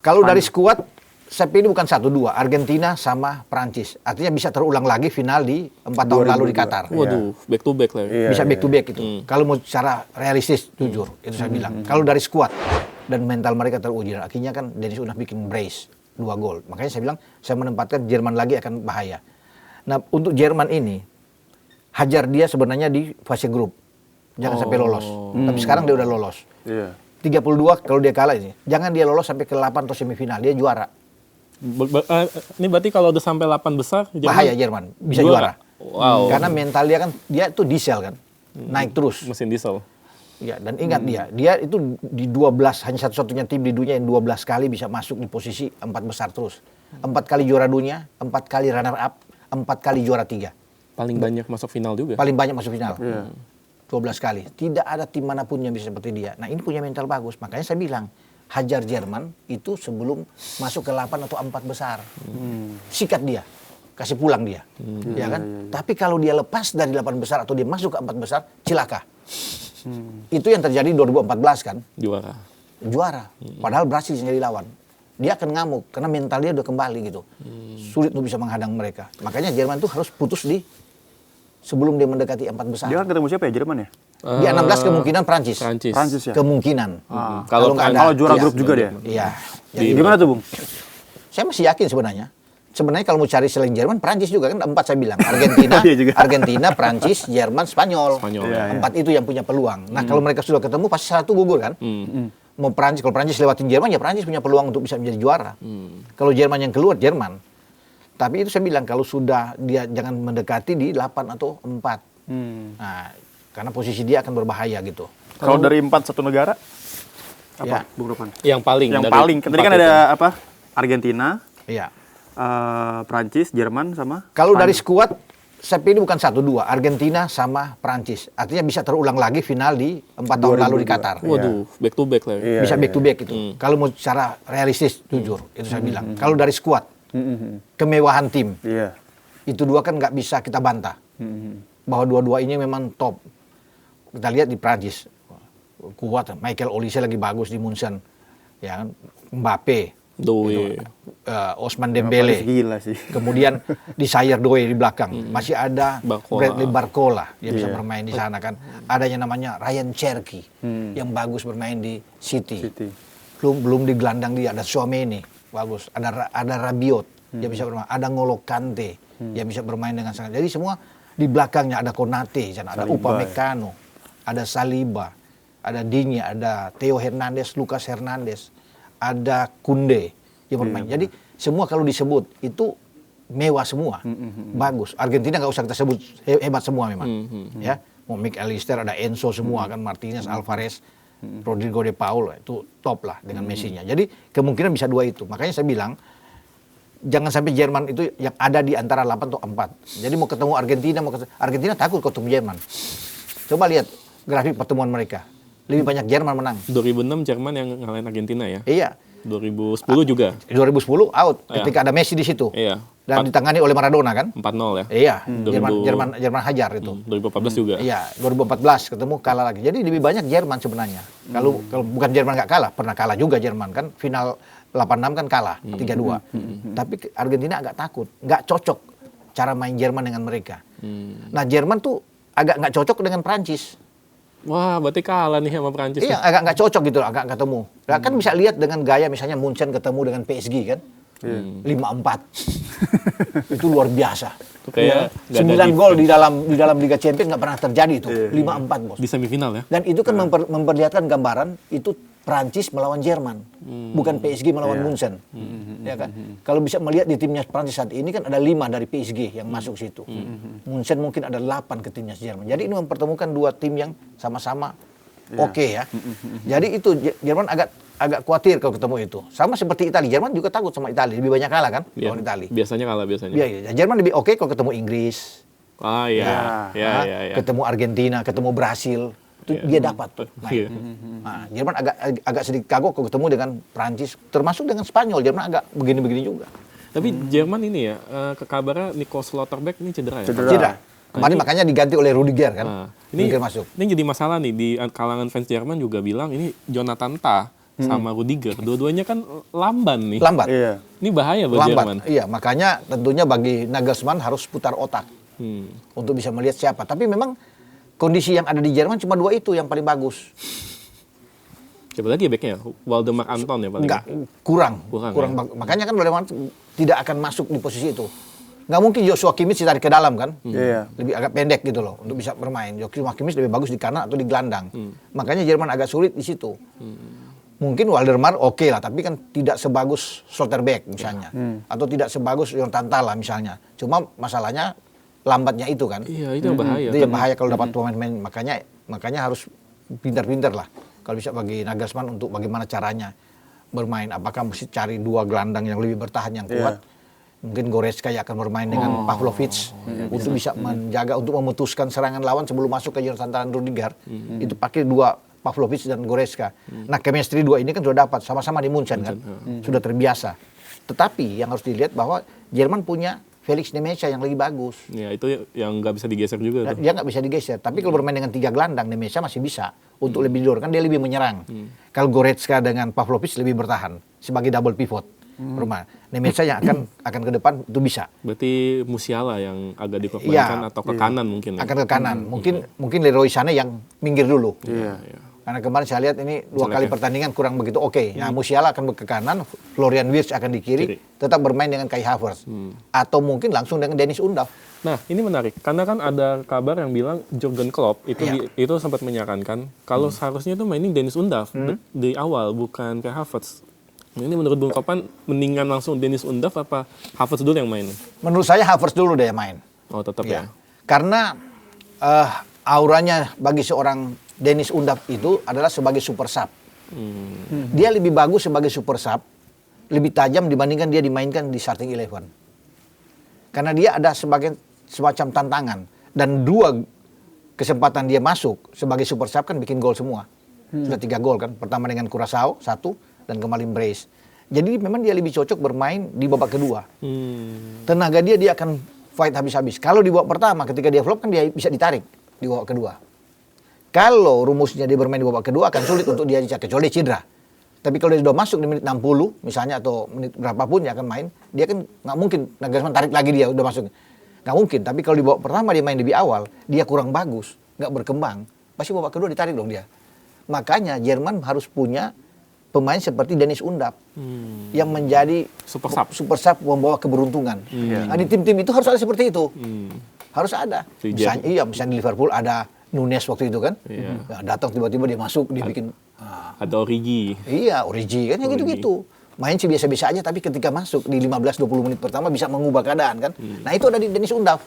Kalau dari skuad, saya pilih bukan 1-2, Argentina sama Prancis. Artinya bisa terulang lagi final di 4 tahun lalu di Qatar. Waduh, back to back lah. Bisa back to back itu. Kalau mau secara realistis, jujur, itu saya bilang. Kalau dari skuad dan mental mereka teruji, akhirnya kan Dennis udah bikin brace 2 gol. Makanya saya bilang, saya menempatkan Jerman lagi akan bahaya. Nah, untuk Jerman ini, hajar dia sebenarnya di fase grup. Jangan sampai lolos. Tapi sekarang dia udah lolos. 32 kalau dia kalah ini. Jangan dia lolos sampai ke 8 atau semifinal. Dia juara. Ini berarti kalau udah sampai 8 besar, Bahaya Jerman. Bisa juara. Wow. Karena mental dia kan, dia tuh diesel kan. Naik terus. Mesin diesel. Ya, dan ingat dia itu di 12, hanya satu-satunya tim di dunia yang 12 kali bisa masuk di posisi 4 besar terus. 4 kali juara dunia, 4 kali runner up, 4 kali juara 3. Paling banyak masuk final juga. Paling banyak masuk final. 12 kali. Tidak ada tim manapun yang bisa seperti dia. Nah, ini punya mental bagus. Makanya saya bilang, hajar Jerman itu sebelum masuk ke 8 atau 4 besar. Sikat dia. Kasih pulang dia. Ya kan? Tapi kalau dia lepas dari 8 besar atau dia masuk ke 4 besar, cilaka. Itu yang terjadi 2014 kan? Juara. Padahal Brasil yang jadi lawan. Dia akan ngamuk karena mental dia udah kembali gitu. Sulit untuk bisa menghadang mereka. Makanya Jerman tuh harus putus sebelum dia mendekati 4 besar. Dia kan ketemu siapa ya, Jerman ya? Di 16 kemungkinan Prancis. Prancis ya? Kemungkinan. Kalau juara grup juga dia? Iya. Gimana tuh, Bung? Saya masih yakin sebenarnya. Sebenarnya kalau mau cari selain Jerman, Prancis juga kan 4 saya bilang. Argentina, Argentina, Prancis, Jerman, Spanyol. 4 itu yang punya peluang. Nah kalau mereka sudah ketemu pasti satu gugur kan. Mau Prancis, kalau Prancis lewatin Jerman, ya Prancis punya peluang untuk bisa menjadi juara. Kalau Jerman yang keluar, Jerman. Tapi itu saya bilang kalau sudah dia jangan mendekati di 8 atau 4. Nah, karena posisi dia akan berbahaya gitu. Kalau dari 4 satu negara, apa, Ya. Bung Ropan? Yang paling. Yang paling. Tadi kan ada apa? Argentina, Iya. Prancis, Jerman sama. Kalau dari skuad, saya pilih bukan 1-2, Argentina sama Prancis. Artinya bisa terulang lagi final di 4 tahun lalu di Qatar. Waduh, back to back lah. Bisa back to back itu. Kalau mau secara realistis, jujur, itu saya bilang. Kalau dari skuad, kemewahan tim, itu 2 kan nggak bisa kita bantah. Bahwa dua-dua ini memang top. Kita lihat di Prancis, kuat. Michael Olise lagi bagus di Munchen, ya kan? Mbappe, Ousmane Dembele, gila sih. kemudian di Sayer Doe di belakang, masih ada Bradley Barcola yang bisa bermain di sana kan. Ada yang namanya Ryan Cherky yang bagus bermain di City. Belum di gelandang dia ada Tchouaméni bagus, ada Rabiot yang bisa bermain, ada N'Golo Kante yang bisa bermain dengan sangat. Jadi semua di belakangnya ada Konate, ada Upamecano, ada Saliba, ada Digne, ada Theo Hernandez, Lucas Hernandez, ada Kunde yang bermain. Jadi semua kalau disebut itu mewah semua, bagus. Argentina nggak usah kita sebut hebat semua memang, ya. Mau McAllister, ada Enzo semua kan, Martinez, Alvarez, Rodrigo de Paul itu top lah dengan Messi-nya. Jadi kemungkinan bisa 2 itu. Makanya saya bilang jangan sampai Jerman itu yang ada di antara 8 atau 4. Jadi mau ketemu Argentina takut ketemu Jerman. Coba lihat grafik pertemuan mereka. Lebih banyak Jerman menang. 2006 Jerman yang ngalahin Argentina ya? Iya. 2010 juga? 2010 out ketika ada Messi di situ. Iya. Dan ditangani oleh Maradona kan? 4-0 ya? Iya. Jerman hajar itu. 2014 juga? Iya. 2014 ketemu kalah lagi. Jadi lebih banyak Jerman sebenarnya. Kalau bukan Jerman nggak kalah, pernah kalah juga Jerman kan. Final 86 kan kalah 3-2. Tapi Argentina agak takut. Nggak cocok cara main Jerman dengan mereka. Nah Jerman tuh agak nggak cocok dengan Prancis. Wah, berarti kalah nih sama Prancis. Iya, agak nggak cocok gitu, agak ketemu. Nah, kan bisa lihat dengan gaya misalnya Munchen ketemu dengan PSG kan, 5-4. Itu luar biasa. Kayak 9 gol di dalam Liga Champions nggak pernah terjadi itu, 5-4 bos. Di semifinal ya? Dan itu kan memperlihatkan gambaran itu Prancis melawan Jerman, bukan PSG melawan Munchen. Ya kan? Kalau bisa melihat di timnya Prancis saat ini kan ada 5 dari PSG yang masuk situ. Munchen mungkin ada 8 ke timnya Jerman. Jadi ini mempertemukan 2 tim yang sama-sama oke ya. Jadi itu Jerman agak khawatir kalau ketemu itu. Sama seperti Italia. Jerman juga takut sama Italia. Lebih banyak kalah kan lawan Italia. Biasanya kalah biasanya. Iya. Jerman lebih oke kalau ketemu Inggris. Ah iya. Ketemu Argentina, ketemu Brasil. Itu dia dapat main. Nah, Jerman agak sedikit kagok kalau ketemu dengan Prancis, termasuk dengan Spanyol. Jerman agak begini-begini juga. Tapi Jerman ini ya, kabarnya Nico Schlotterbeck ini cedera ya? Cedera. Kemarin makanya diganti oleh Rudiger kan. Ini masuk. Ini jadi masalah nih di kalangan fans Jerman juga bilang ini Jonathan Tah sama Rudiger. Dua-duanya kan lamban nih. Lambat. Iya. Ini bahaya buat Jerman. Iya, makanya tentunya bagi Nagelsmann harus putar otak untuk bisa melihat siapa. Tapi memang kondisi yang ada di Jerman cuma dua itu yang paling bagus. Siapa lagi backnya? Waldemar Anton ya paling. Enggak, kurang. Ya? Makanya kan Waldemar tidak akan masuk di posisi itu. Nggak mungkin Joshua Kimmich ditarik ke dalam kan? Iya. Lebih agak pendek gitu loh untuk bisa bermain. Joshua Kimmich lebih bagus di kanan atau di gelandang. Makanya Jerman agak sulit di situ. Mungkin Waldemar oke lah, tapi kan tidak sebagus Schlotterbeck misalnya. Atau tidak sebagus Jonathan Tah lah misalnya. Cuma masalahnya lambatnya itu kan. Iya, itu yang bahaya. Itu yang bahaya kalau dapat pemain-pemain. Makanya harus pintar-pintar lah. Kalau bisa bagi Nagelsmann untuk bagaimana caranya bermain. Apakah mesti cari dua gelandang yang lebih bertahan yang kuat. Mungkin Goretzka akan bermain dengan Pavlovic untuk bisa menjaga, untuk memutuskan serangan lawan sebelum masuk ke Jonathan Tah dan Rudiger. Itu pakai dua Pavlovic dan Goretzka. Nah, chemistry dua ini kan sudah dapat sama-sama di Munchen kan. Sudah terbiasa. Tetapi yang harus dilihat bahwa Jerman punya Felix Nemecha yang lebih bagus. Ya, itu yang nggak bisa digeser juga tuh. Dia nggak bisa digeser. Tapi kalau bermain dengan tiga gelandang, Nemecha masih bisa untuk lebih didorong. Kan dia lebih menyerang. Kalau Goretzka dengan Pavlovic lebih bertahan sebagai double pivot. Bermain. Nemecha yang akan ke depan itu bisa. Berarti Musiala yang agak dikorbankan atau ke kanan mungkin. Akan ke kanan. Mungkin Leroy Sané yang minggir dulu. Iya. Karena kemarin saya lihat ini dua kali pertandingan kurang begitu oke. Nah, Musiala akan ke kanan, Florian Wirtz akan di kiri, tetap bermain dengan Kai Havertz. Atau mungkin langsung dengan Dennis Undav. Nah, ini menarik. Karena kan ada kabar yang bilang Jurgen Klopp itu sempat menyarankan kalau seharusnya itu mainin Dennis Undav di awal, bukan Kai Havertz. Ini menurut Bung Kopan, mendingan langsung Dennis Undav apa Havertz dulu yang main? Menurut saya Havertz dulu deh yang main. Oh, tetap ya. Karena auranya bagi seorang Dennis Undav itu adalah sebagai super sub. Dia lebih bagus sebagai super sub, lebih tajam dibandingkan dia dimainkan di starting 11. Karena dia ada semacam tantangan. Dan dua kesempatan dia masuk sebagai super sub kan bikin gol semua. Sudah 3 gol kan. Pertama dengan Curaçao, 1. Dan kembali brace. Jadi memang dia lebih cocok bermain di babak kedua. Tenaga dia akan fight habis-habis. Kalau di babak pertama ketika dia flop kan dia bisa ditarik di babak kedua. Kalau rumusnya dia bermain di babak kedua akan sulit untuk dia dicari, kecuali dia cedera. Tapi kalau dia sudah masuk di menit 60 misalnya atau menit berapapun dia akan main, dia kan nggak mungkin Nagelsmann tarik lagi dia udah masuk. Nggak mungkin. Tapi kalau di babak pertama dia main lebih awal, dia kurang bagus, nggak berkembang, pasti babak kedua ditarik dong dia. Makanya Jerman harus punya pemain seperti Dennis Undav yang menjadi super sub membawa keberuntungan. Nah, di tim-tim itu harus ada seperti itu. Harus ada. Misalnya di Liverpool ada Nunes waktu itu kan. Ya, datang tiba-tiba dia masuk, dia bikin ada Origi. Iya, Origi kan gitu-gitu. Main sih biasa-biasa aja tapi ketika masuk di 15-20 menit pertama bisa mengubah keadaan kan. Nah, itu ada di Dennis Undav.